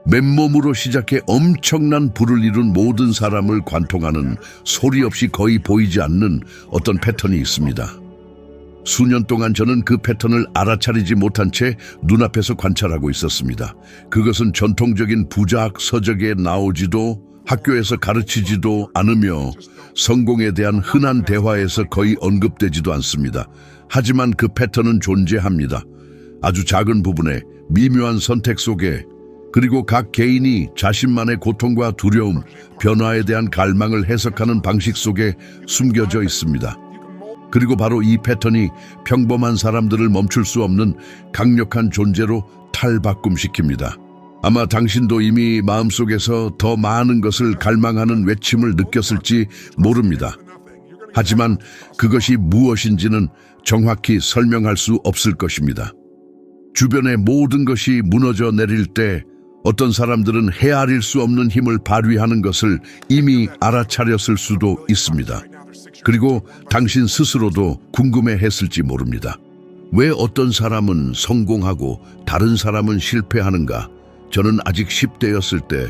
맨몸으로 시작해 엄청난 부를 이룬 모든 사람을 관통하는 소리 없이 거의 보이지 않는 어떤 패턴이 있습니다. 수년 동안 저는 그 패턴을 알아차리지 못한 채 눈앞에서 관찰하고 있었습니다. 그것은 전통적인 부작 서적에 나오지도 학교에서 가르치지도 않으며 성공에 대한 흔한 대화에서 거의 언급되지도 않습니다. 하지만 그 패턴은 존재합니다. 아주 작은 부분에 미묘한 선택 속에, 그리고 각 개인이 자신만의 고통과 두려움, 변화에 대한 갈망을 해석하는 방식 속에 숨겨져 있습니다. 그리고 바로 이 패턴이 평범한 사람들을 멈출 수 없는 강력한 존재로 탈바꿈시킵니다. 아마 당신도 이미 마음속에서 더 많은 것을 갈망하는 외침을 느꼈을지 모릅니다. 하지만 그것이 무엇인지는 정확히 설명할 수 없을 것입니다. 주변의 모든 것이 무너져 내릴 때 어떤 사람들은 헤아릴 수 없는 힘을 발휘하는 것을 이미 알아차렸을 수도 있습니다. 그리고 당신 스스로도 궁금해했을지 모릅니다. 왜 어떤 사람은 성공하고 다른 사람은 실패하는가? 저는 아직 10대였을 때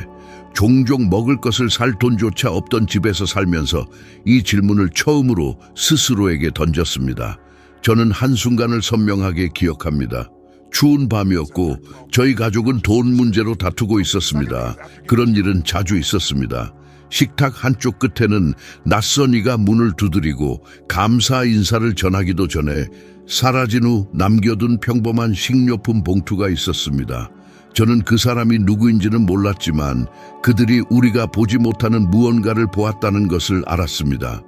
종종 먹을 것을 살 돈조차 없던 집에서 살면서 이 질문을 처음으로 스스로에게 던졌습니다. 저는 한순간을 선명하게 기억합니다. 추운 밤이었고 저희 가족은 돈 문제로 다투고 있었습니다. 그런 일은 자주 있었습니다. 식탁 한쪽 끝에는 낯선 이가 문을 두드리고 감사 인사를 전하기도 전에 사라진 후 남겨둔 평범한 식료품 봉투가 있었습니다. 저는 그 사람이 누구인지는 몰랐지만 그들이 우리가 보지 못하는 무언가를 보았다는 것을 알았습니다.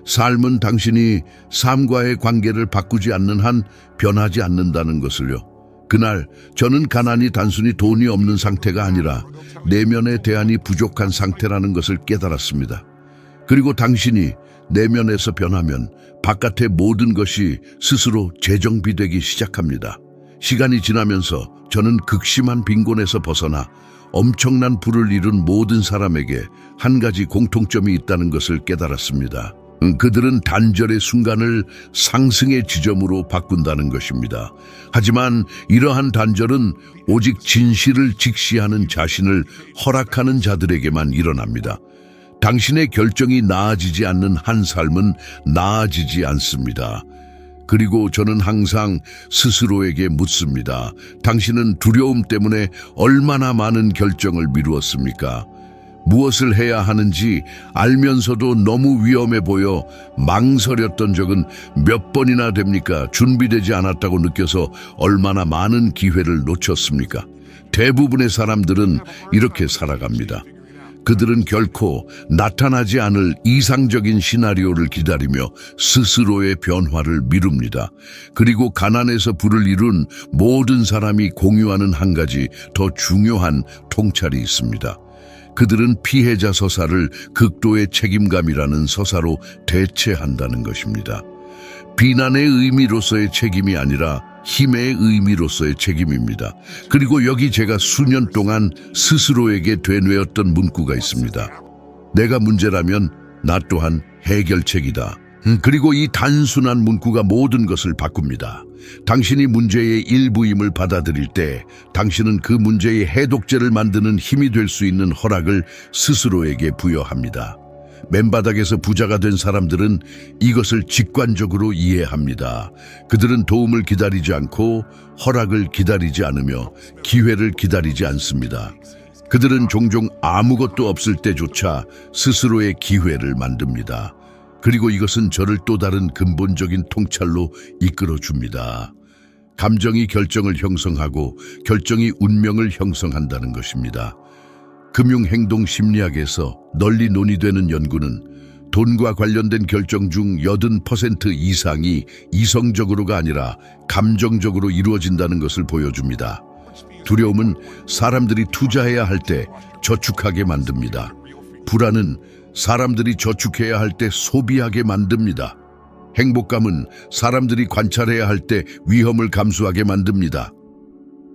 삶은 당신이 삶과의 관계를 바꾸지 않는 한 변하지 않는다는 것을요. 그날 저는 가난이 단순히 돈이 없는 상태가 아니라 내면의 대안이 부족한 상태라는 것을 깨달았습니다. 그리고 당신이 내면에서 변하면 바깥의 모든 것이 스스로 재정비되기 시작합니다. 시간이 지나면서 저는 극심한 빈곤에서 벗어나 엄청난 부를 이룬 모든 사람에게 한 가지 공통점이 있다는 것을 깨달았습니다. 그들은 단절의 순간을 상승의 지점으로 바꾼다는 것입니다. 하지만 이러한 단절은 오직 진실을 직시하는 자신을 허락하는 자들에게만 일어납니다. 당신의 결정이 나아지지 않는 한 삶은 나아지지 않습니다. 그리고 저는 항상 스스로에게 묻습니다. 당신은 두려움 때문에 얼마나 많은 결정을 미루었습니까? 무엇을 해야 하는지 알면서도 너무 위험해 보여 망설였던 적은 몇 번이나 됩니까? 준비되지 않았다고 느껴서 얼마나 많은 기회를 놓쳤습니까? 대부분의 사람들은 이렇게 살아갑니다. 그들은 결코 나타나지 않을 이상적인 시나리오를 기다리며 스스로의 변화를 미룹니다. 그리고 가난에서 부를 이룬 모든 사람이 공유하는 한 가지 더 중요한 통찰이 있습니다. 그들은 피해자 서사를 극도의 책임감이라는 서사로 대체한다는 것입니다. 비난의 의미로서의 책임이 아니라 힘의 의미로서의 책임입니다. 그리고 여기 제가 수년 동안 스스로에게 되뇌었던 문구가 있습니다. 내가 문제라면 나 또한 해결책이다. 그리고 이 단순한 문구가 모든 것을 바꿉니다. 당신이 문제의 일부임을 받아들일 때 당신은 그 문제의 해독제를 만드는 힘이 될 수 있는 허락을 스스로에게 부여합니다. 맨바닥에서 부자가 된 사람들은 이것을 직관적으로 이해합니다. 그들은 도움을 기다리지 않고 허락을 기다리지 않으며 기회를 기다리지 않습니다. 그들은 종종 아무것도 없을 때조차 스스로의 기회를 만듭니다. 그리고 이것은 저를 또 다른 근본적인 통찰로 이끌어줍니다. 감정이 결정을 형성하고 결정이 운명을 형성한다는 것입니다. 금융행동 심리학에서 널리 논의되는 연구는 돈과 관련된 결정 중 80% 이상이 이성적으로가 아니라 감정적으로 이루어진다는 것을 보여줍니다. 두려움은 사람들이 투자해야 할 때 저축하게 만듭니다. 불안은 사람들이 저축해야 할 때 소비하게 만듭니다. 행복감은 사람들이 관찰해야 할 때 위험을 감수하게 만듭니다.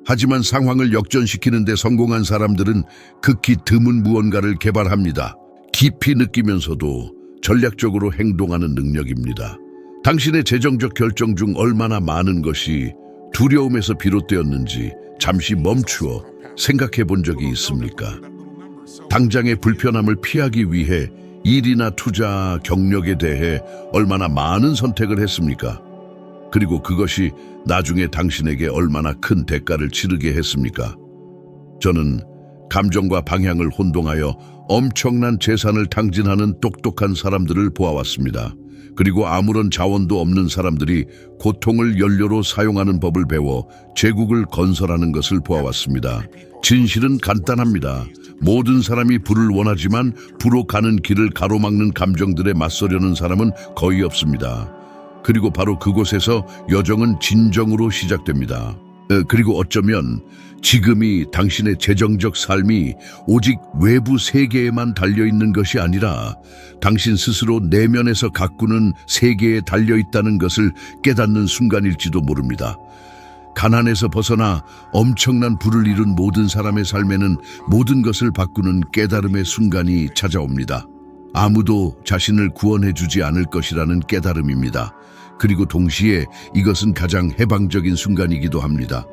하지만 상황을 역전시키는 데 성공한 사람들은 극히 드문 무언가를 개발합니다. 깊이 느끼면서도 전략적으로 행동하는 능력입니다. 당신의 재정적 결정 중 얼마나 많은 것이 두려움에서 비롯되었는지 잠시 멈추어 생각해 본 적이 있습니까? 당장의 불편함을 피하기 위해 일이나 투자, 경력에 대해 얼마나 많은 선택을 했습니까? 그리고 그것이 나중에 당신에게 얼마나 큰 대가를 치르게 했습니까? 저는 감정과 방향을 혼동하여 엄청난 재산을 탕진하는 똑똑한 사람들을 보아왔습니다. 그리고 아무런 자원도 없는 사람들이 고통을 연료로 사용하는 법을 배워 제국을 건설하는 것을 보아왔습니다. 진실은 간단합니다. 모든 사람이 부를 원하지만 부로 가는 길을 가로막는 감정들에 맞서려는 사람은 거의 없습니다. 그리고 바로 그곳에서 여정은 진정으로 시작됩니다. 그리고 어쩌면 지금이 당신의 재정적 삶이 오직 외부 세계에만 달려있는 것이 아니라 당신 스스로 내면에서 가꾸는 세계에 달려있다는 것을 깨닫는 순간일지도 모릅니다. 가난에서 벗어나 엄청난 부를 이룬 모든 사람의 삶에는 모든 것을 바꾸는 깨달음의 순간이 찾아옵니다. 아무도 자신을 구원해주지 않을 것이라는 깨달음입니다. 그리고 동시에 이것은 가장 해방적인 순간이기도 합니다.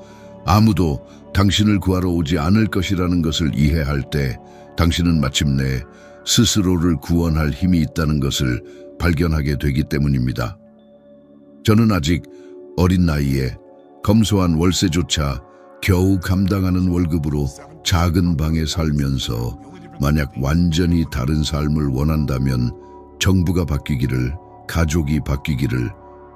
아무도 당신을 구하러 오지 않을 것이라는 것을 이해할 때 당신은 마침내 스스로를 구원할 힘이 있다는 것을 발견하게 되기 때문입니다. 저는 아직 어린 나이에 검소한 월세조차 겨우 감당하는 월급으로 작은 방에 살면서 만약 완전히 다른 삶을 원한다면 정부가 바뀌기를, 가족이 바뀌기를,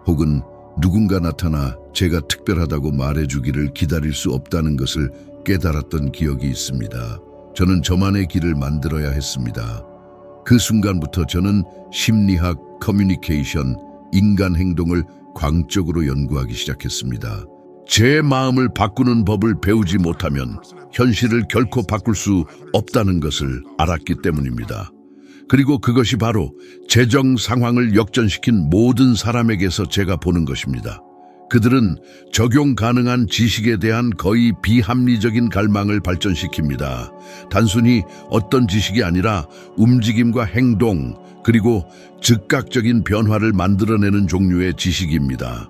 혹은 누군가 나타나 제가 특별하다고 말해주기를 기다릴 수 없다는 것을 깨달았던 기억이 있습니다. 저는 저만의 길을 만들어야 했습니다. 그 순간부터 저는 심리학, 커뮤니케이션, 인간 행동을 광적으로 연구하기 시작했습니다. 제 마음을 바꾸는 법을 배우지 못하면 현실을 결코 바꿀 수 없다는 것을 알았기 때문입니다. 그리고 그것이 바로 재정 상황을 역전시킨 모든 사람에게서 제가 보는 것입니다. 그들은 적용 가능한 지식에 대한 거의 비합리적인 갈망을 발전시킵니다. 단순히 어떤 지식이 아니라 움직임과 행동, 그리고 즉각적인 변화를 만들어내는 종류의 지식입니다.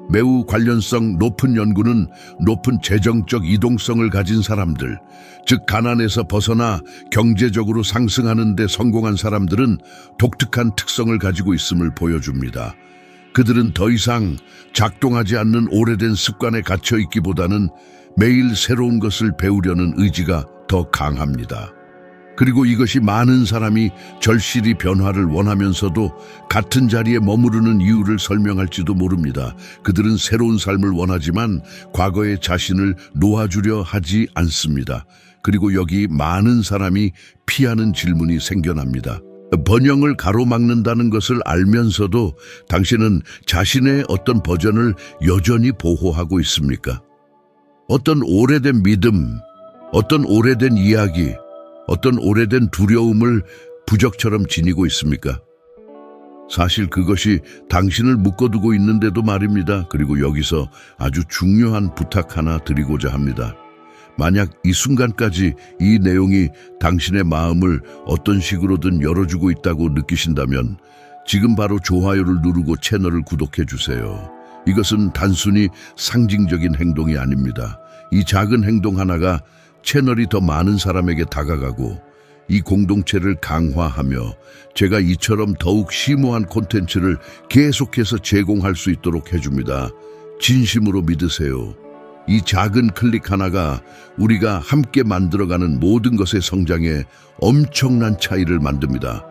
매우 관련성 높은 연구는 높은 재정적 이동성을 가진 사람들, 즉 가난에서 벗어나 경제적으로 상승하는 데 성공한 사람들은 독특한 특성을 가지고 있음을 보여줍니다. 그들은 더 이상 작동하지 않는 오래된 습관에 갇혀 있기보다는 매일 새로운 것을 배우려는 의지가 더 강합니다. 그리고 이것이 많은 사람이 절실히 변화를 원하면서도 같은 자리에 머무르는 이유를 설명할지도 모릅니다. 그들은 새로운 삶을 원하지만 과거의 자신을 놓아주려 하지 않습니다. 그리고 여기 많은 사람이 피하는 질문이 생겨납니다. 번영을 가로막는다는 것을 알면서도 당신은 자신의 어떤 버전을 여전히 보호하고 있습니까? 어떤 오래된 믿음, 어떤 오래된 이야기, 어떤 오래된 두려움을 부적처럼 지니고 있습니까? 사실 그것이 당신을 묶어두고 있는데도 말입니다. 그리고 여기서 아주 중요한 부탁 하나 드리고자 합니다. 만약 이 순간까지 이 내용이 당신의 마음을 어떤 식으로든 열어주고 있다고 느끼신다면 지금 바로 좋아요를 누르고 채널을 구독해 주세요. 이것은 단순히 상징적인 행동이 아닙니다. 이 작은 행동 하나가 채널이 더 많은 사람에게 다가가고 이 공동체를 강화하며 제가 이처럼 더욱 심오한 콘텐츠를 계속해서 제공할 수 있도록 해줍니다. 진심으로 믿으세요. 이 작은 클릭 하나가 우리가 함께 만들어가는 모든 것의 성장에 엄청난 차이를 만듭니다.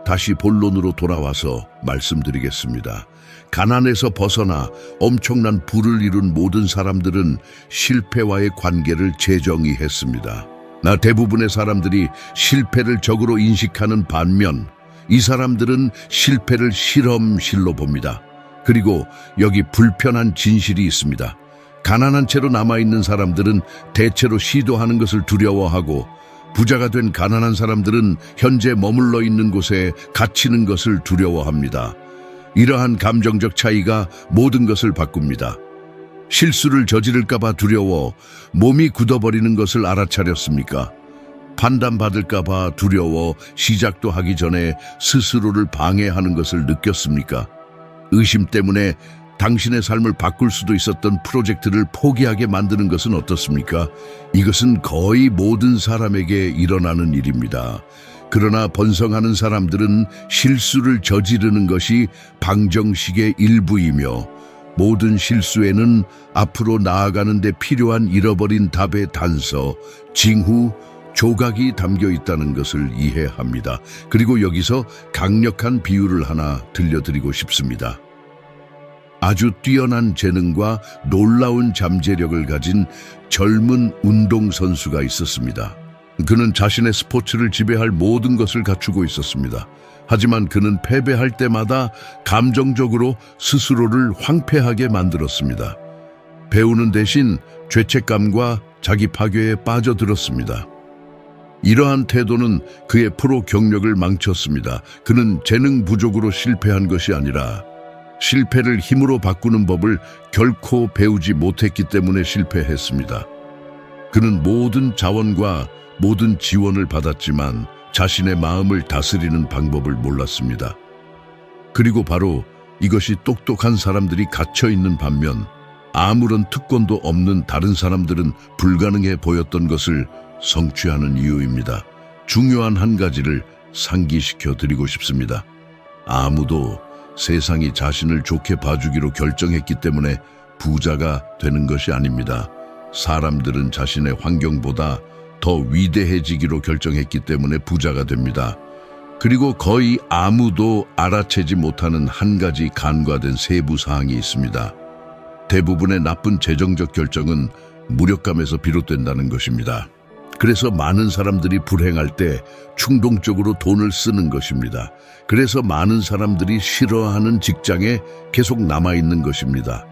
다시 본론으로 돌아와서 말씀드리겠습니다. 가난에서 벗어나 엄청난 부를 이룬 모든 사람들은 실패와의 관계를 재정의했습니다. 대부분의 사람들이 실패를 적으로 인식하는 반면 이 사람들은 실패를 실험실로 봅니다. 그리고 여기 불편한 진실이 있습니다. 가난한 채로 남아있는 사람들은 대체로 시도하는 것을 두려워하고 부자가 된 가난한 사람들은 현재 머물러 있는 곳에 갇히는 것을 두려워합니다. 이러한 감정적 차이가 모든 것을 바꿉니다. 실수를 저지를까봐 두려워 몸이 굳어버리는 것을 알아차렸습니까? 판단받을까봐 두려워 시작도 하기 전에 스스로를 방해하는 것을 느꼈습니까? 의심 때문에 당신의 삶을 바꿀 수도 있었던 프로젝트를 포기하게 만드는 것은 어떻습니까? 이것은 거의 모든 사람에게 일어나는 일입니다. 그러나 번성하는 사람들은 실수를 저지르는 것이 방정식의 일부이며 모든 실수에는 앞으로 나아가는 데 필요한 잃어버린 답의 단서, 징후, 조각이 담겨 있다는 것을 이해합니다. 그리고 여기서 강력한 비유를 하나 들려드리고 싶습니다. 아주 뛰어난 재능과 놀라운 잠재력을 가진 젊은 운동선수가 있었습니다. 그는 자신의 스포츠를 지배할 모든 것을 갖추고 있었습니다. 하지만 그는 패배할 때마다 감정적으로 스스로를 황폐하게 만들었습니다. 배우는 대신 죄책감과 자기 파괴에 빠져들었습니다. 이러한 태도는 그의 프로 경력을 망쳤습니다. 그는 재능 부족으로 실패한 것이 아니라 실패를 힘으로 바꾸는 법을 결코 배우지 못했기 때문에 실패했습니다. 그는 모든 자원과 모든 지원을 받았지만 자신의 마음을 다스리는 방법을 몰랐습니다. 그리고 바로 이것이 똑똑한 사람들이 갇혀있는 반면 아무런 특권도 없는 다른 사람들은 불가능해 보였던 것을 성취하는 이유입니다. 중요한 한 가지를 상기시켜 드리고 싶습니다. 아무도 세상이 자신을 좋게 봐주기로 결정했기 때문에 부자가 되는 것이 아닙니다. 사람들은 자신의 환경보다 더 위대해지기로 결정했기 때문에 부자가 됩니다. 그리고 거의 아무도 알아채지 못하는 한 가지 간과된 세부 사항이 있습니다. 대부분의 나쁜 재정적 결정은 무력감에서 비롯된다는 것입니다. 그래서 많은 사람들이 불행할 때 충동적으로 돈을 쓰는 것입니다. 그래서 많은 사람들이 싫어하는 직장에 계속 남아있는 것입니다.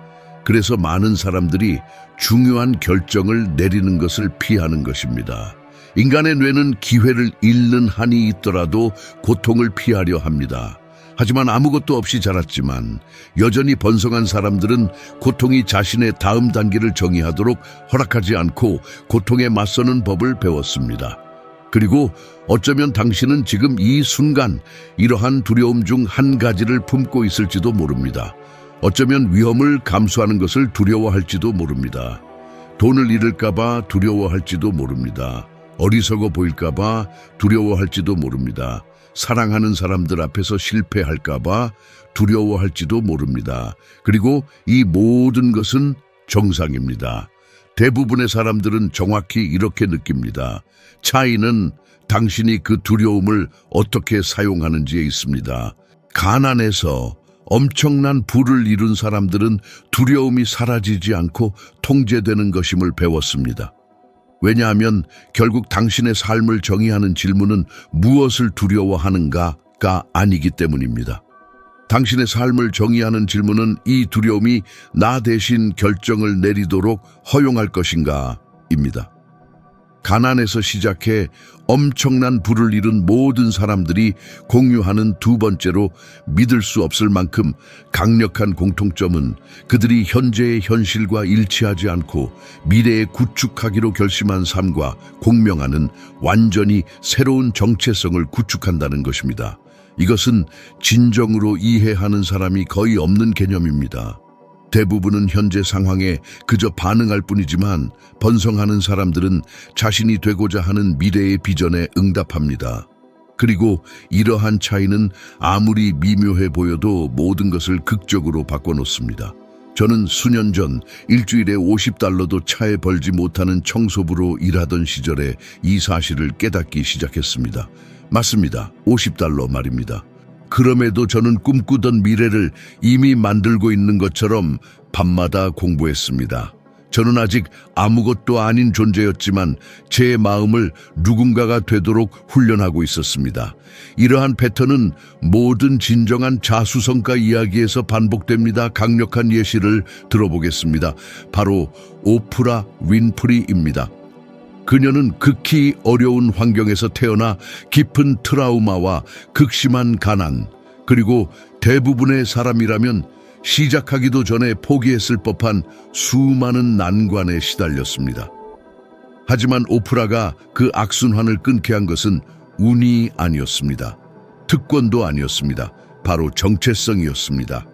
그래서 많은 사람들이 중요한 결정을 내리는 것을 피하는 것입니다. 인간의 뇌는 기회를 잃는 한이 있더라도 고통을 피하려 합니다. 하지만 아무것도 없이 자랐지만 여전히 번성한 사람들은 고통이 자신의 다음 단계를 정의하도록 허락하지 않고 고통에 맞서는 법을 배웠습니다. 그리고 어쩌면 당신은 지금 이 순간 이러한 두려움 중 한 가지를 품고 있을지도 모릅니다. 어쩌면 위험을 감수하는 것을 두려워할지도 모릅니다. 돈을 잃을까봐 두려워할지도 모릅니다. 어리석어 보일까봐 두려워할지도 모릅니다. 사랑하는 사람들 앞에서 실패할까봐 두려워할지도 모릅니다. 그리고 이 모든 것은 정상입니다. 대부분의 사람들은 정확히 이렇게 느낍니다. 차이는 당신이 그 두려움을 어떻게 사용하는지에 있습니다. 가난해서 엄청난 부를 이룬 사람들은 두려움이 사라지지 않고 통제되는 것임을 배웠습니다. 왜냐하면 결국 당신의 삶을 정의하는 질문은 무엇을 두려워하는가가 아니기 때문입니다. 당신의 삶을 정의하는 질문은 이 두려움이 나 대신 결정을 내리도록 허용할 것인가입니다. 가난에서 시작해 엄청난 부를 이룬 모든 사람들이 공유하는 두 번째로 믿을 수 없을 만큼 강력한 공통점은 그들이 현재의 현실과 일치하지 않고 미래에 구축하기로 결심한 삶과 공명하는 완전히 새로운 정체성을 구축한다는 것입니다. 이것은 진정으로 이해하는 사람이 거의 없는 개념입니다. 대부분은 현재 상황에 그저 반응할 뿐이지만 번성하는 사람들은 자신이 되고자 하는 미래의 비전에 응답합니다. 그리고 이러한 차이는 아무리 미묘해 보여도 모든 것을 극적으로 바꿔놓습니다. 저는 수년 전 일주일에 $50도 차에 벌지 못하는 청소부로 일하던 시절에 이 사실을 깨닫기 시작했습니다. 맞습니다. $50 말입니다. 그럼에도 저는 꿈꾸던 미래를 이미 만들고 있는 것처럼 밤마다 공부했습니다. 저는 아직 아무것도 아닌 존재였지만 제 마음을 누군가가 되도록 훈련하고 있었습니다. 이러한 패턴은 모든 진정한 자수성가 이야기에서 반복됩니다. 강력한 예시를 들어보겠습니다. 바로 오프라 윈프리입니다. 그녀는 극히 어려운 환경에서 태어나 깊은 트라우마와 극심한 가난, 그리고 대부분의 사람이라면 시작하기도 전에 포기했을 법한 수많은 난관에 시달렸습니다. 하지만 오프라가 그 악순환을 끊게 한 것은 운이 아니었습니다. 특권도 아니었습니다. 바로 정체성이었습니다.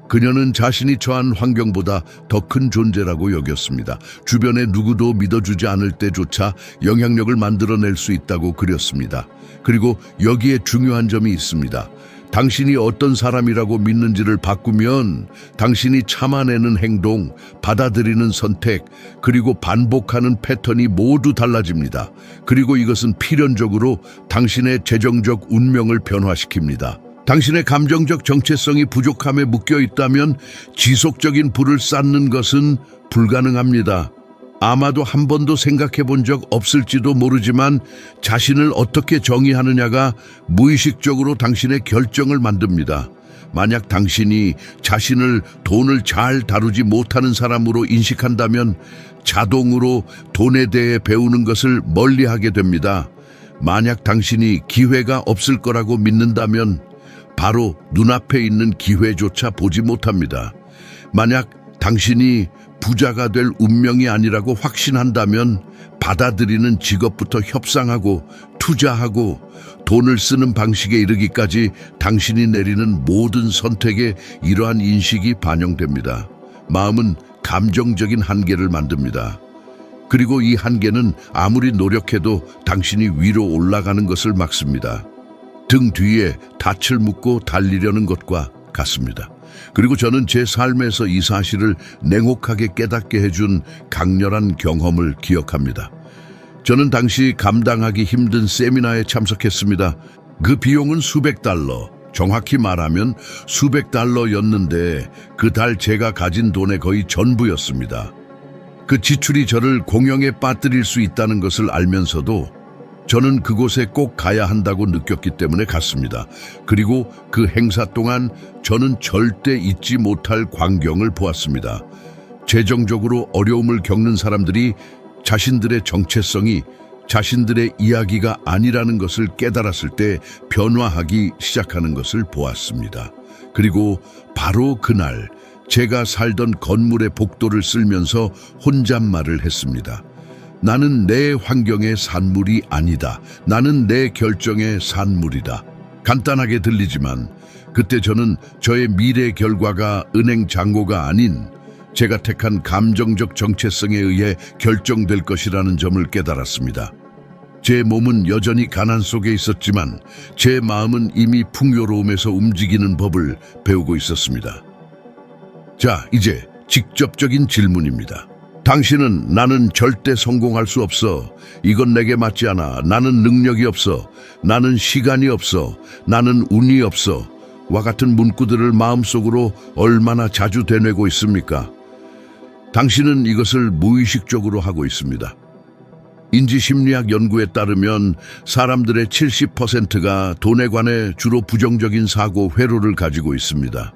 그녀는 자신이 처한 환경보다 더 큰 존재라고 여겼습니다. 주변에 누구도 믿어주지 않을 때조차 영향력을 만들어낼 수 있다고 그렸습니다. 그리고 여기에 중요한 점이 있습니다. 당신이 어떤 사람이라고 믿는지를 바꾸면 당신이 참아내는 행동, 받아들이는 선택, 그리고 반복하는 패턴이 모두 달라집니다. 그리고 이것은 필연적으로 당신의 재정적 운명을 변화시킵니다. 당신의 감정적 정체성이 부족함에 묶여 있다면 지속적인 불을 쌓는 것은 불가능합니다. 아마도 한 번도 생각해 본 적 없을지도 모르지만 자신을 어떻게 정의하느냐가 무의식적으로 당신의 결정을 만듭니다. 만약 당신이 자신을 돈을 잘 다루지 못하는 사람으로 인식한다면 자동으로 돈에 대해 배우는 것을 멀리하게 됩니다. 만약 당신이 기회가 없을 거라고 믿는다면 바로 눈앞에 있는 기회조차 보지 못합니다. 만약 당신이 부자가 될 운명이 아니라고 확신한다면 받아들이는 직업부터 협상하고 투자하고 돈을 쓰는 방식에 이르기까지 당신이 내리는 모든 선택에 이러한 인식이 반영됩니다. 마음은 감정적인 한계를 만듭니다. 그리고 이 한계는 아무리 노력해도 당신이 위로 올라가는 것을 막습니다. 등 뒤에 닻을 묶고 달리려는 것과 같습니다. 그리고 저는 제 삶에서 이 사실을 냉혹하게 깨닫게 해준 강렬한 경험을 기억합니다. 저는 당시 감당하기 힘든 세미나에 참석했습니다. 그 비용은 수백 달러, 정확히 말하면 수백 달러였는데 그 달 제가 가진 돈의 거의 전부였습니다. 그 지출이 저를 공영에 빠뜨릴 수 있다는 것을 알면서도 저는 그곳에 꼭 가야 한다고 느꼈기 때문에 갔습니다. 그리고 그 행사 동안 저는 절대 잊지 못할 광경을 보았습니다. 재정적으로 어려움을 겪는 사람들이 자신들의 정체성이 자신들의 이야기가 아니라는 것을 깨달았을 때 변화하기 시작하는 것을 보았습니다. 그리고 바로 그날 제가 살던 건물의 복도를 쓸면서 혼잣말을 했습니다. 나는 내 환경의 산물이 아니다. 나는 내 결정의 산물이다. 간단하게 들리지만 그때 저는 저의 미래 결과가 은행 잔고가 아닌 제가 택한 감정적 정체성에 의해 결정될 것이라는 점을 깨달았습니다. 제 몸은 여전히 가난 속에 있었지만 제 마음은 이미 풍요로움에서 움직이는 법을 배우고 있었습니다. 자, 이제 직접적인 질문입니다. 당신은 나는 절대 성공할 수 없어. 이건 내게 맞지 않아. 나는 능력이 없어. 나는 시간이 없어. 나는 운이 없어. 와 같은 문구들을 마음속으로 얼마나 자주 되뇌고 있습니까? 당신은 이것을 무의식적으로 하고 있습니다. 인지심리학 연구에 따르면 사람들의 70%가 돈에 관해 주로 부정적인 사고 회로를 가지고 있습니다.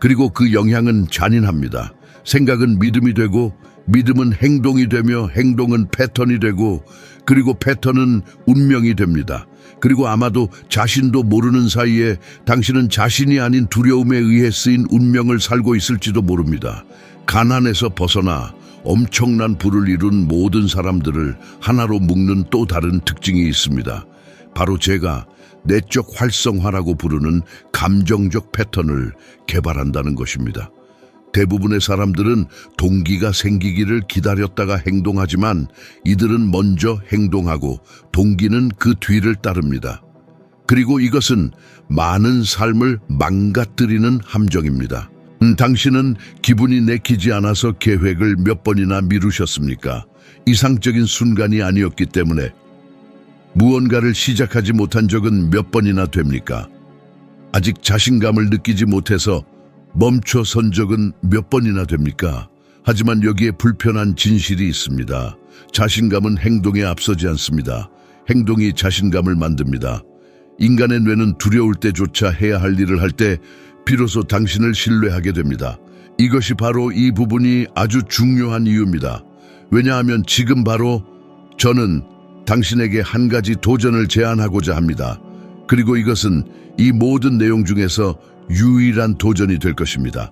그리고 그 영향은 잔인합니다. 생각은 믿음이 되고 믿음은 행동이 되며 행동은 패턴이 되고 그리고 패턴은 운명이 됩니다. 그리고 아마도 자신도 모르는 사이에 당신은 자신이 아닌 두려움에 의해 쓰인 운명을 살고 있을지도 모릅니다. 가난에서 벗어나 엄청난 부를 이룬 모든 사람들을 하나로 묶는 또 다른 특징이 있습니다. 바로 제가 내적 활성화라고 부르는 감정적 패턴을 개발한다는 것입니다. 대부분의 사람들은 동기가 생기기를 기다렸다가 행동하지만 이들은 먼저 행동하고 동기는 그 뒤를 따릅니다. 그리고 이것은 많은 삶을 망가뜨리는 함정입니다. 당신은 기분이 내키지 않아서 계획을 몇 번이나 미루셨습니까? 이상적인 순간이 아니었기 때문에 무언가를 시작하지 못한 적은 몇 번이나 됩니까? 아직 자신감을 느끼지 못해서 멈춰선 적은 몇 번이나 됩니까? 하지만 여기에 불편한 진실이 있습니다. 자신감은 행동에 앞서지 않습니다. 행동이 자신감을 만듭니다. 인간의 뇌는 두려울 때조차 해야 할 일을 할 때 비로소 당신을 신뢰하게 됩니다. 이것이 바로 이 부분이 아주 중요한 이유입니다. 왜냐하면 지금 바로 저는 당신에게 한 가지 도전을 제안하고자 합니다. 그리고 이것은 이 모든 내용 중에서 유일한 도전이 될 것입니다.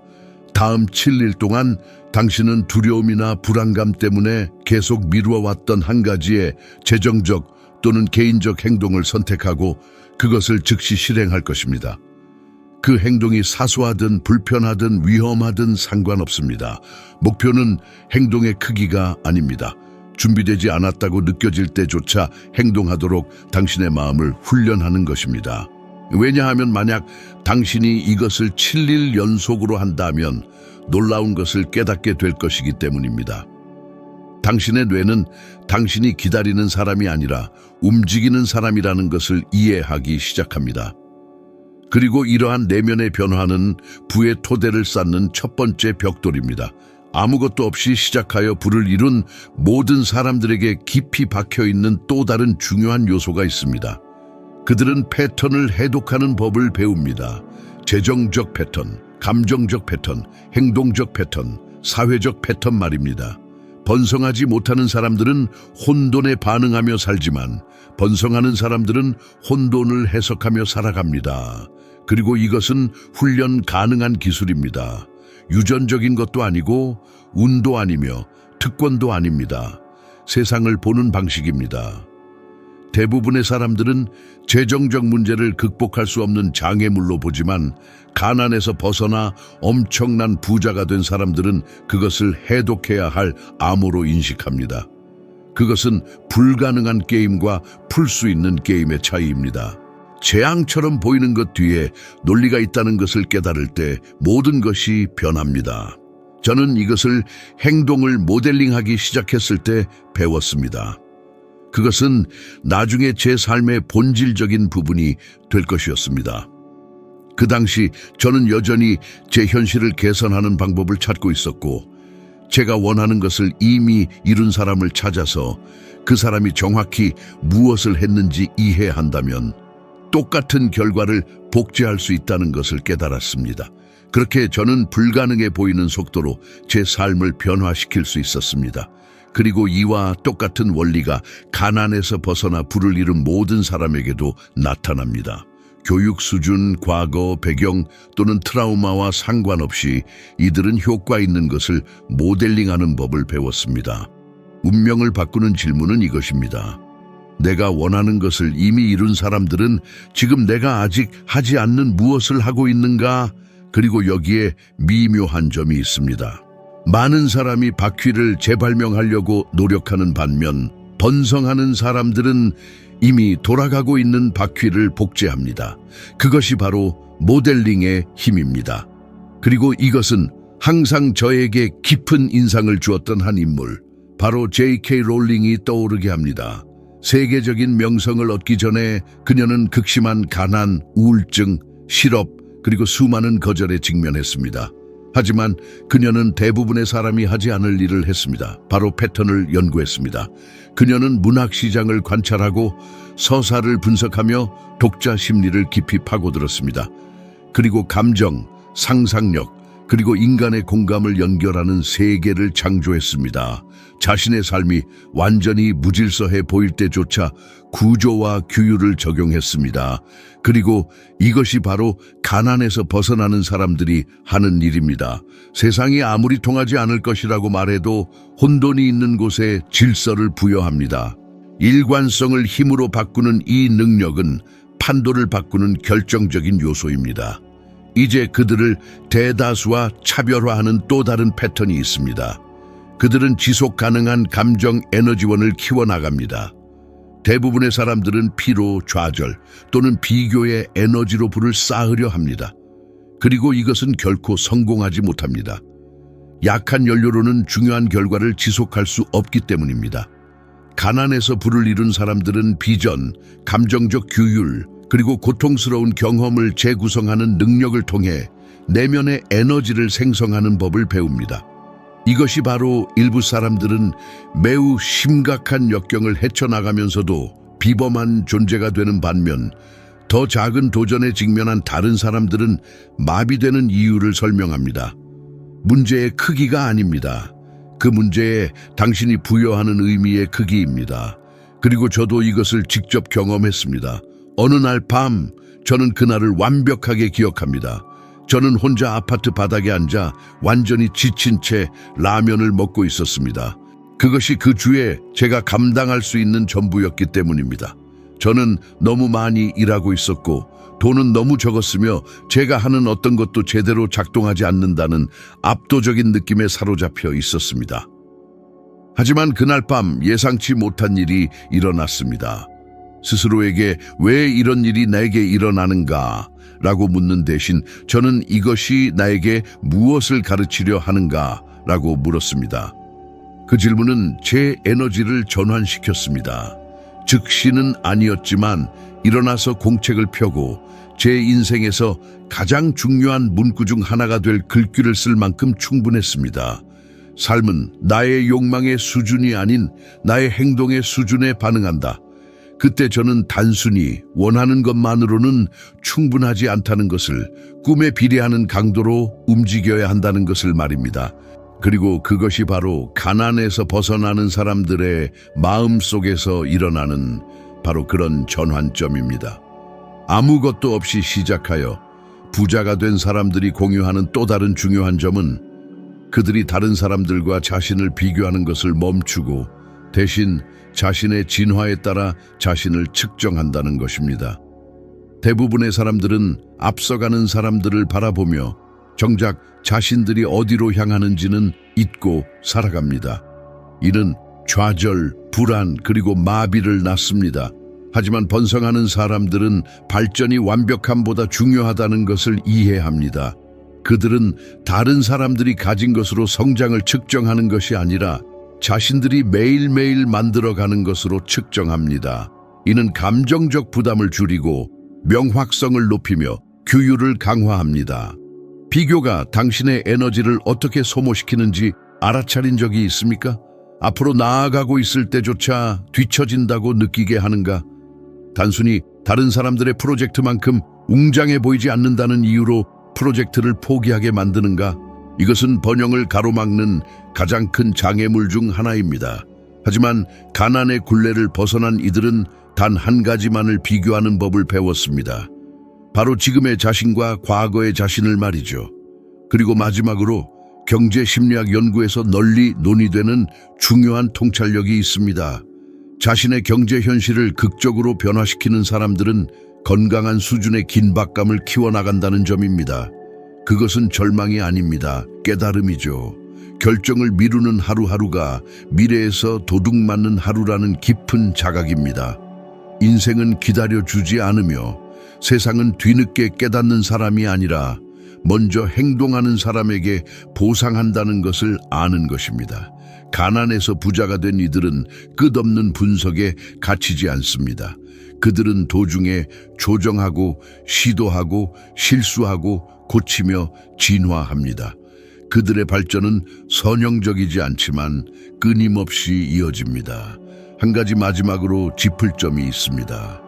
다음 7일 동안 당신은 두려움이나 불안감 때문에 계속 미루어왔던 한 가지의 재정적 또는 개인적 행동을 선택하고 그것을 즉시 실행할 것입니다. 그 행동이 사소하든 불편하든 위험하든 상관없습니다. 목표는 행동의 크기가 아닙니다. 준비되지 않았다고 느껴질 때조차 행동하도록 당신의 마음을 훈련하는 것입니다. 왜냐하면 만약 당신이 이것을 7일 연속으로 한다면 놀라운 것을 깨닫게 될 것이기 때문입니다. 당신의 뇌는 당신이 기다리는 사람이 아니라 움직이는 사람이라는 것을 이해하기 시작합니다. 그리고 이러한 내면의 변화는 부의 토대를 쌓는 첫 번째 벽돌입니다. 아무것도 없이 시작하여 부를 이룬 모든 사람들에게 깊이 박혀있는 또 다른 중요한 요소가 있습니다. 그들은 패턴을 해독하는 법을 배웁니다. 재정적 패턴, 감정적 패턴, 행동적 패턴, 사회적 패턴 말입니다. 번성하지 못하는 사람들은 혼돈에 반응하며 살지만 번성하는 사람들은 혼돈을 해석하며 살아갑니다. 그리고 이것은 훈련 가능한 기술입니다. 유전적인 것도 아니고 운도 아니며 특권도 아닙니다. 세상을 보는 방식입니다. 대부분의 사람들은 재정적 문제를 극복할 수 없는 장애물로 보지만 가난에서 벗어나 엄청난 부자가 된 사람들은 그것을 해독해야 할 암호로 인식합니다. 그것은 불가능한 게임과 풀 수 있는 게임의 차이입니다. 재앙처럼 보이는 것 뒤에 논리가 있다는 것을 깨달을 때 모든 것이 변합니다. 저는 이것을 행동을 모델링하기 시작했을 때 배웠습니다. 그것은 나중에 제 삶의 본질적인 부분이 될 것이었습니다. 그 당시 저는 여전히 제 현실을 개선하는 방법을 찾고 있었고, 제가 원하는 것을 이미 이룬 사람을 찾아서 그 사람이 정확히 무엇을 했는지 이해한다면 똑같은 결과를 복제할 수 있다는 것을 깨달았습니다. 그렇게 저는 불가능해 보이는 속도로 제 삶을 변화시킬 수 있었습니다. 그리고 이와 똑같은 원리가 가난에서 벗어나 부를 이룬 모든 사람에게도 나타납니다. 교육 수준, 과거, 배경 또는 트라우마와 상관없이 이들은 효과 있는 것을 모델링하는 법을 배웠습니다. 운명을 바꾸는 질문은 이것입니다. 내가 원하는 것을 이미 이룬 사람들은 지금 내가 아직 하지 않는 무엇을 하고 있는가? 그리고 여기에 미묘한 점이 있습니다. 많은 사람이 바퀴를 재발명하려고 노력하는 반면 번성하는 사람들은 이미 돌아가고 있는 바퀴를 복제합니다. 그것이 바로 모델링의 힘입니다. 그리고 이것은 항상 저에게 깊은 인상을 주었던 한 인물, 바로 J.K. 롤링이 떠오르게 합니다. 세계적인 명성을 얻기 전에 그녀는 극심한 가난, 우울증, 실업, 그리고 수많은 거절에 직면했습니다. 하지만 그녀는 대부분의 사람이 하지 않을 일을 했습니다. 바로 패턴을 연구했습니다. 그녀는 문학 시장을 관찰하고 서사를 분석하며 독자 심리를 깊이 파고들었습니다. 그리고 감정, 상상력, 그리고 인간의 공감을 연결하는 세계를 창조했습니다. 자신의 삶이 완전히 무질서해 보일 때조차 구조와 규율을 적용했습니다. 그리고 이것이 바로 가난에서 벗어나는 사람들이 하는 일입니다. 세상이 아무리 통하지 않을 것이라고 말해도 혼돈이 있는 곳에 질서를 부여합니다. 일관성을 힘으로 바꾸는 이 능력은 판도를 바꾸는 결정적인 요소입니다. 이제 그들을 대다수와 차별화하는 또 다른 패턴이 있습니다. 그들은 지속 가능한 감정 에너지원을 키워나갑니다. 대부분의 사람들은 피로, 좌절 또는 비교의 에너지로 불을 쌓으려 합니다. 그리고 이것은 결코 성공하지 못합니다. 약한 연료로는 중요한 결과를 지속할 수 없기 때문입니다. 가난에서 불을 이룬 사람들은 비전, 감정적 규율, 그리고 고통스러운 경험을 재구성하는 능력을 통해 내면의 에너지를 생성하는 법을 배웁니다. 이것이 바로 일부 사람들은 매우 심각한 역경을 헤쳐나가면서도 비범한 존재가 되는 반면 더 작은 도전에 직면한 다른 사람들은 마비되는 이유를 설명합니다. 문제의 크기가 아닙니다. 그 문제에 당신이 부여하는 의미의 크기입니다. 그리고 저도 이것을 직접 경험했습니다. 어느 날 밤, 저는 그날을 완벽하게 기억합니다. 저는 혼자 아파트 바닥에 앉아 완전히 지친 채 라면을 먹고 있었습니다. 그것이 그 주에 제가 감당할 수 있는 전부였기 때문입니다. 저는 너무 많이 일하고 있었고 돈은 너무 적었으며 제가 하는 어떤 것도 제대로 작동하지 않는다는 압도적인 느낌에 사로잡혀 있었습니다. 하지만 그날 밤 예상치 못한 일이 일어났습니다. 스스로에게 왜 이런 일이 나에게 일어나는가? 라고 묻는 대신 저는 이것이 나에게 무엇을 가르치려 하는가? 라고 물었습니다. 그 질문은 제 에너지를 전환시켰습니다. 즉시는 아니었지만 일어나서 공책을 펴고 제 인생에서 가장 중요한 문구 중 하나가 될 글귀를 쓸 만큼 충분했습니다. 삶은 나의 욕망의 수준이 아닌 나의 행동의 수준에 반응한다. 그때 저는 단순히 원하는 것만으로는 충분하지 않다는 것을, 꿈에 비례하는 강도로 움직여야 한다는 것을 말입니다. 그리고 그것이 바로 가난에서 벗어나는 사람들의 마음속에서 일어나는 바로 그런 전환점입니다. 아무것도 없이 시작하여 부자가 된 사람들이 공유하는 또 다른 중요한 점은 그들이 다른 사람들과 자신을 비교하는 것을 멈추고 대신 자신의 진화에 따라 자신을 측정한다는 것입니다. 대부분의 사람들은 앞서가는 사람들을 바라보며 정작 자신들이 어디로 향하는지는 잊고 살아갑니다. 이는 좌절, 불안, 그리고 마비를 낳습니다. 하지만 번성하는 사람들은 발전이 완벽함보다 중요하다는 것을 이해합니다. 그들은 다른 사람들이 가진 것으로 성장을 측정하는 것이 아니라 자신들이 매일매일 만들어가는 것으로 측정합니다. 이는 감정적 부담을 줄이고 명확성을 높이며 규율을 강화합니다. 비교가 당신의 에너지를 어떻게 소모시키는지 알아차린 적이 있습니까? 앞으로 나아가고 있을 때조차 뒤처진다고 느끼게 하는가? 단순히 다른 사람들의 프로젝트만큼 웅장해 보이지 않는다는 이유로 프로젝트를 포기하게 만드는가? 이것은 번영을 가로막는 가장 큰 장애물 중 하나입니다. 하지만 가난의 굴레를 벗어난 이들은 단 한 가지만을 비교하는 법을 배웠습니다. 바로 지금의 자신과 과거의 자신을 말이죠. 그리고 마지막으로 경제 심리학 연구에서 널리 논의되는 중요한 통찰력이 있습니다. 자신의 경제 현실을 극적으로 변화시키는 사람들은 건강한 수준의 긴박감을 키워나간다는 점입니다. 그것은 절망이 아닙니다. 깨달음이죠. 결정을 미루는 하루하루가 미래에서 도둑맞는 하루라는 깊은 자각입니다. 인생은 기다려주지 않으며 세상은 뒤늦게 깨닫는 사람이 아니라 먼저 행동하는 사람에게 보상한다는 것을 아는 것입니다. 가난에서 부자가 된 이들은 끝없는 분석에 갇히지 않습니다. 그들은 도중에 조정하고 시도하고 실수하고 고치며 진화합니다. 그들의 발전은 선형적이지 않지만 끊임없이 이어집니다. 한 가지 마지막으로 짚을 점이 있습니다.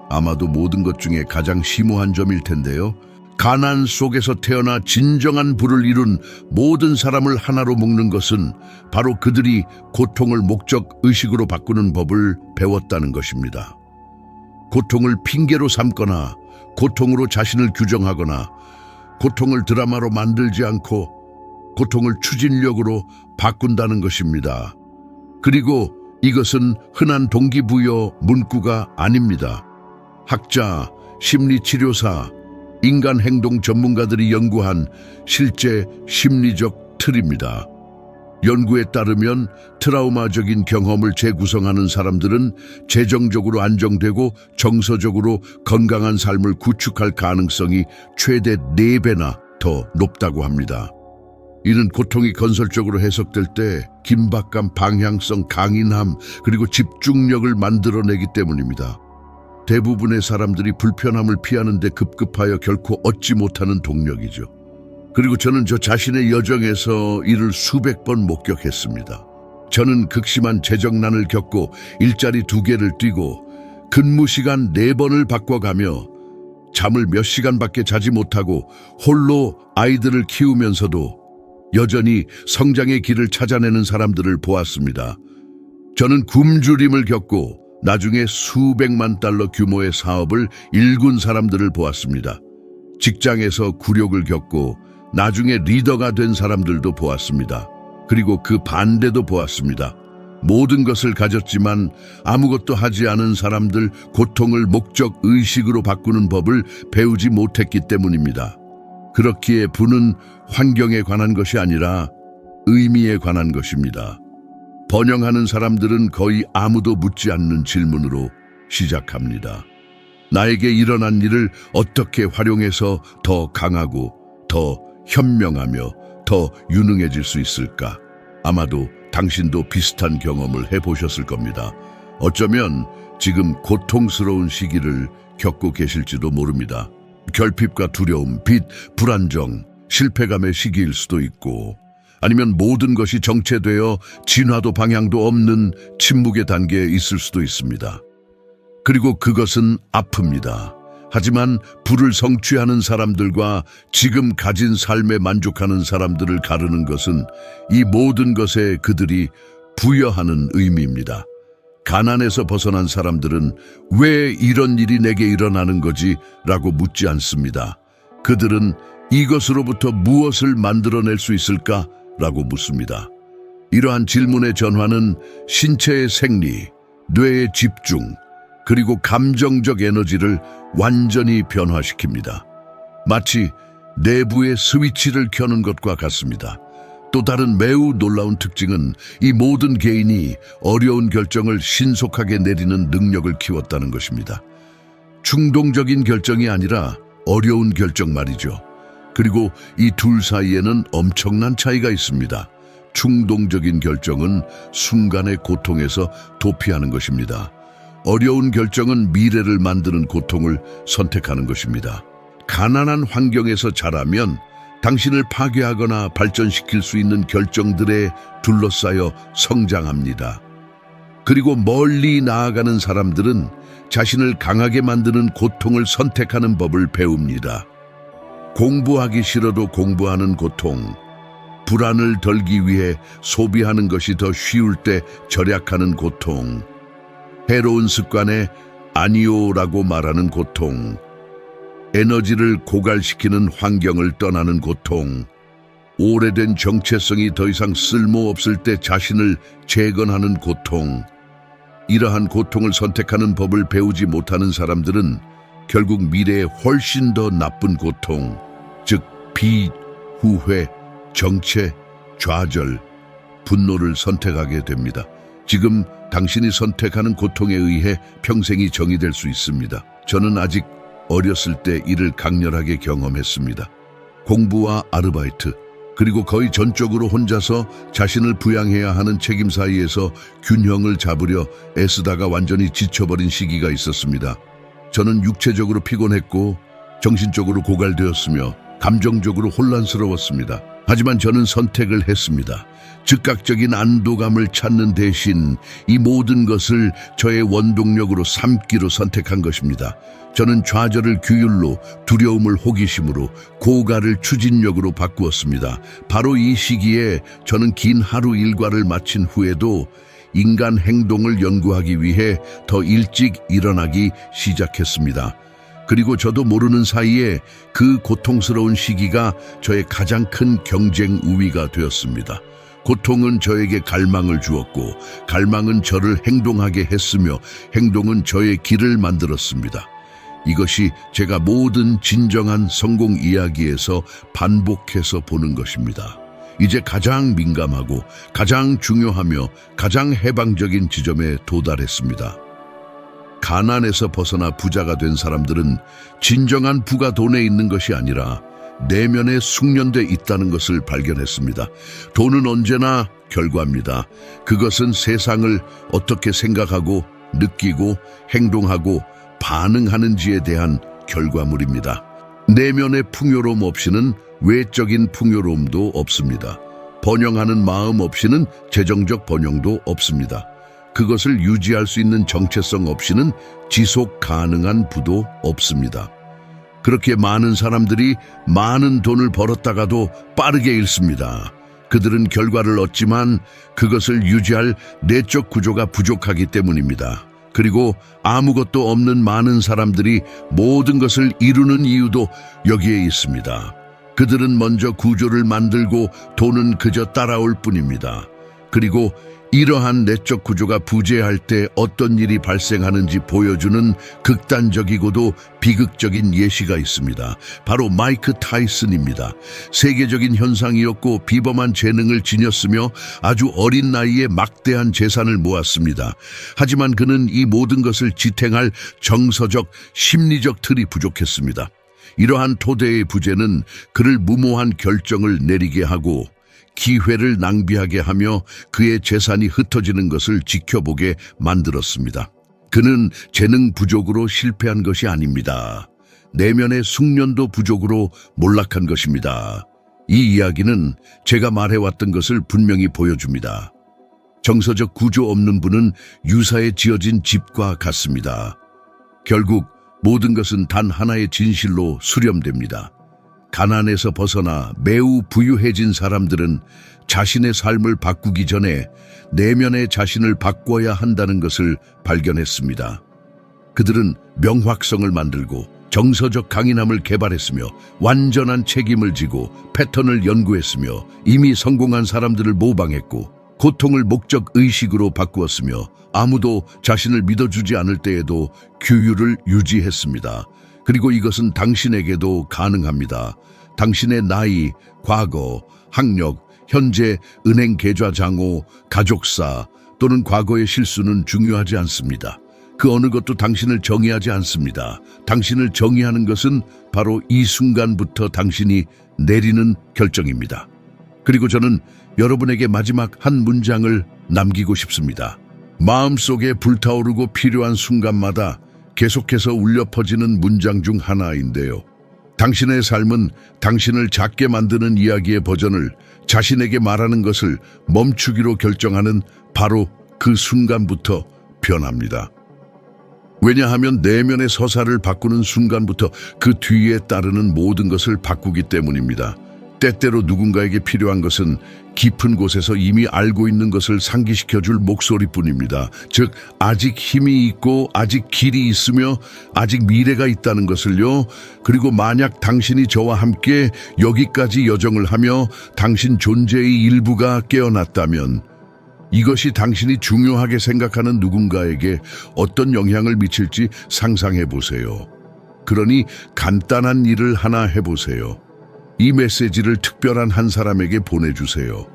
아마도 모든 것 중에 가장 심오한 점일 텐데요. 가난 속에서 태어나 진정한 부를 이룬 모든 사람을 하나로 묶는 것은 바로 그들이 고통을 목적 의식으로 바꾸는 법을 배웠다는 것입니다. 고통을 핑계로 삼거나 고통으로 자신을 규정하거나 고통을 드라마로 만들지 않고 고통을 추진력으로 바꾼다는 것입니다. 그리고 이것은 흔한 동기부여 문구가 아닙니다. 학자, 심리치료사, 인간 행동 전문가들이 연구한 실제 심리적 틀입니다. 연구에 따르면 트라우마적인 경험을 재구성하는 사람들은 재정적으로 안정되고 정서적으로 건강한 삶을 구축할 가능성이 최대 4배나 더 높다고 합니다. 이는 고통이 건설적으로 해석될 때 긴박감, 방향성, 강인함, 그리고 집중력을 만들어내기 때문입니다. 대부분의 사람들이 불편함을 피하는데 급급하여 결코 얻지 못하는 동력이죠. 그리고 저는 저 자신의 여정에서 이를 수백 번 목격했습니다. 저는 극심한 재정난을 겪고 일자리 2개를 뛰고 근무 시간 4번을 바꿔가며 잠을 몇 시간밖에 자지 못하고 홀로 아이들을 키우면서도 여전히 성장의 길을 찾아내는 사람들을 보았습니다. 저는 굶주림을 겪고 나중에 수백만 달러 규모의 사업을 일군 사람들을 보았습니다. 직장에서 굴욕을 겪고 나중에 리더가 된 사람들도 보았습니다. 그리고 그 반대도 보았습니다. 모든 것을 가졌지만 아무것도 하지 않은 사람들, 고통을 목적 의식으로 바꾸는 법을 배우지 못했기 때문입니다. 그렇기에 부는 환경에 관한 것이 아니라 의미에 관한 것입니다. 번영하는 사람들은 거의 아무도 묻지 않는 질문으로 시작합니다. 나에게 일어난 일을 어떻게 활용해서 더 강하고 더 현명하며 더 유능해질 수 있을까? 아마도 당신도 비슷한 경험을 해보셨을 겁니다. 어쩌면 지금 고통스러운 시기를 겪고 계실지도 모릅니다. 결핍과 두려움, 빚, 불안정, 실패감의 시기일 수도 있고, 아니면 모든 것이 정체되어 진화도 방향도 없는 침묵의 단계에 있을 수도 있습니다. 그리고 그것은 아픕니다. 하지만 부를 성취하는 사람들과 지금 가진 삶에 만족하는 사람들을 가르는 것은 이 모든 것에 그들이 부여하는 의미입니다. 가난에서 벗어난 사람들은 왜 이런 일이 내게 일어나는 거지? 라고 묻지 않습니다. 그들은 이것으로부터 무엇을 만들어낼 수 있을까? 라고 묻습니다. 이러한 질문의 전환은 신체의 생리, 뇌의 집중, 그리고 감정적 에너지를 완전히 변화시킵니다. 마치 내부의 스위치를 켜는 것과 같습니다. 또 다른 매우 놀라운 특징은 이 모든 개인이 어려운 결정을 신속하게 내리는 능력을 키웠다는 것입니다. 충동적인 결정이 아니라 어려운 결정 말이죠. 그리고 이 둘 사이에는 엄청난 차이가 있습니다. 충동적인 결정은 순간의 고통에서 도피하는 것입니다. 어려운 결정은 미래를 만드는 고통을 선택하는 것입니다. 가난한 환경에서 자라면 당신을 파괴하거나 발전시킬 수 있는 결정들에 둘러싸여 성장합니다. 그리고 멀리 나아가는 사람들은 자신을 강하게 만드는 고통을 선택하는 법을 배웁니다. 공부하기 싫어도 공부하는 고통, 불안을 덜기 위해 소비하는 것이 더 쉬울 때 절약하는 고통, 해로운 습관에 아니오라고 말하는 고통, 에너지를 고갈시키는 환경을 떠나는 고통, 오래된 정체성이 더 이상 쓸모없을 때 자신을 재건하는 고통. 이러한 고통을 선택하는 법을 배우지 못하는 사람들은 결국 미래에 훨씬 더 나쁜 고통, 즉 빚, 후회, 정체, 좌절, 분노를 선택하게 됩니다. 지금 당신이 선택하는 고통에 의해 평생이 정의될 수 있습니다. 저는 아직 어렸을 때 이를 강렬하게 경험했습니다. 공부와 아르바이트, 그리고 거의 전적으로 혼자서 자신을 부양해야 하는 책임 사이에서 균형을 잡으려 애쓰다가 완전히 지쳐버린 시기가 있었습니다. 저는 육체적으로 피곤했고 정신적으로 고갈되었으며 감정적으로 혼란스러웠습니다. 하지만 저는 선택을 했습니다. 즉각적인 안도감을 찾는 대신 이 모든 것을 저의 원동력으로 삼기로 선택한 것입니다. 저는 좌절을 규율로, 두려움을 호기심으로, 고갈을 추진력으로 바꾸었습니다. 바로 이 시기에 저는 긴 하루 일과를 마친 후에도 인간 행동을 연구하기 위해 더 일찍 일어나기 시작했습니다. 그리고 저도 모르는 사이에 그 고통스러운 시기가 저의 가장 큰 경쟁 우위가 되었습니다. 고통은 저에게 갈망을 주었고, 갈망은 저를 행동하게 했으며, 행동은 저의 길을 만들었습니다. 이것이 제가 모든 진정한 성공 이야기에서 반복해서 보는 것입니다. 이제 가장 민감하고 가장 중요하며 가장 해방적인 지점에 도달했습니다. 가난에서 벗어나 부자가 된 사람들은 진정한 부가 돈에 있는 것이 아니라 내면에 숙련돼 있다는 것을 발견했습니다. 돈은 언제나 결과입니다. 그것은 세상을 어떻게 생각하고 느끼고 행동하고 반응하는지에 대한 결과물입니다. 내면의 풍요로움 없이는 외적인 풍요로움도 없습니다. 번영하는 마음 없이는 재정적 번영도 없습니다. 그것을 유지할 수 있는 정체성 없이는 지속 가능한 부도 없습니다. 그렇게 많은 사람들이 많은 돈을 벌었다가도 빠르게 잃습니다. 그들은 결과를 얻지만 그것을 유지할 내적 구조가 부족하기 때문입니다. 그리고 아무것도 없는 많은 사람들이 모든 것을 이루는 이유도 여기에 있습니다. 그들은 먼저 구조를 만들고 돈은 그저 따라올 뿐입니다. 그리고 이러한 내적 구조가 부재할 때 어떤 일이 발생하는지 보여주는 극단적이고도 비극적인 예시가 있습니다. 바로 마이크 타이슨입니다. 세계적인 현상이었고 비범한 재능을 지녔으며 아주 어린 나이에 막대한 재산을 모았습니다. 하지만 그는 이 모든 것을 지탱할 정서적, 심리적 틀이 부족했습니다. 이러한 토대의 부재는 그를 무모한 결정을 내리게 하고 기회를 낭비하게 하며 그의 재산이 흩어지는 것을 지켜보게 만들었습니다. 그는 재능 부족으로 실패한 것이 아닙니다. 내면의 숙련도 부족으로 몰락한 것입니다. 이 이야기는 제가 말해왔던 것을 분명히 보여줍니다. 정서적 구조 없는 분은 유사에 지어진 집과 같습니다. 결국 모든 것은 단 하나의 진실로 수렴됩니다. 가난에서 벗어나 매우 부유해진 사람들은 자신의 삶을 바꾸기 전에 내면의 자신을 바꿔야 한다는 것을 발견했습니다. 그들은 명확성을 만들고 정서적 강인함을 개발했으며 완전한 책임을 지고 패턴을 연구했으며 이미 성공한 사람들을 모방했고 고통을 목적 의식으로 바꾸었으며 아무도 자신을 믿어주지 않을 때에도 규율을 유지했습니다. 그리고 이것은 당신에게도 가능합니다. 당신의 나이, 과거, 학력, 현재 은행 계좌 잔고, 가족사 또는 과거의 실수는 중요하지 않습니다. 그 어느 것도 당신을 정의하지 않습니다. 당신을 정의하는 것은 바로 이 순간부터 당신이 내리는 결정입니다. 그리고 저는 여러분에게 마지막 한 문장을 남기고 싶습니다. 마음속에 불타오르고 필요한 순간마다 계속해서 울려 퍼지는 문장 중 하나인데요. 당신의 삶은 당신을 작게 만드는 이야기의 버전을 자신에게 말하는 것을 멈추기로 결정하는 바로 그 순간부터 변합니다. 왜냐하면 내면의 서사를 바꾸는 순간부터 그 뒤에 따르는 모든 것을 바꾸기 때문입니다. 때때로 누군가에게 필요한 것은 깊은 곳에서 이미 알고 있는 것을 상기시켜줄 목소리뿐입니다. 즉, 아직 힘이 있고 아직 길이 있으며 아직 미래가 있다는 것을요. 그리고 만약 당신이 저와 함께 여기까지 여정을 하며 당신 존재의 일부가 깨어났다면 이것이 당신이 중요하게 생각하는 누군가에게 어떤 영향을 미칠지 상상해 보세요. 그러니 간단한 일을 하나 해보세요. 이 메시지를 특별한 한 사람에게 보내주세요.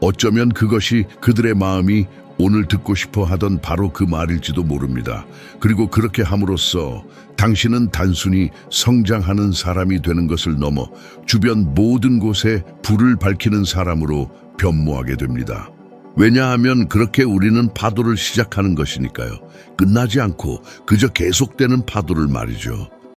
어쩌면 그것이 그들의 마음이 오늘 듣고 싶어 하던 바로 그 말일지도 모릅니다. 그리고 그렇게 함으로써 당신은 단순히 성장하는 사람이 되는 것을 넘어 주변 모든 곳에 불을 밝히는 사람으로 변모하게 됩니다. 왜냐하면 그렇게 우리는 파도를 시작하는 것이니까요. 끝나지 않고 그저 계속되는 파도를 말이죠.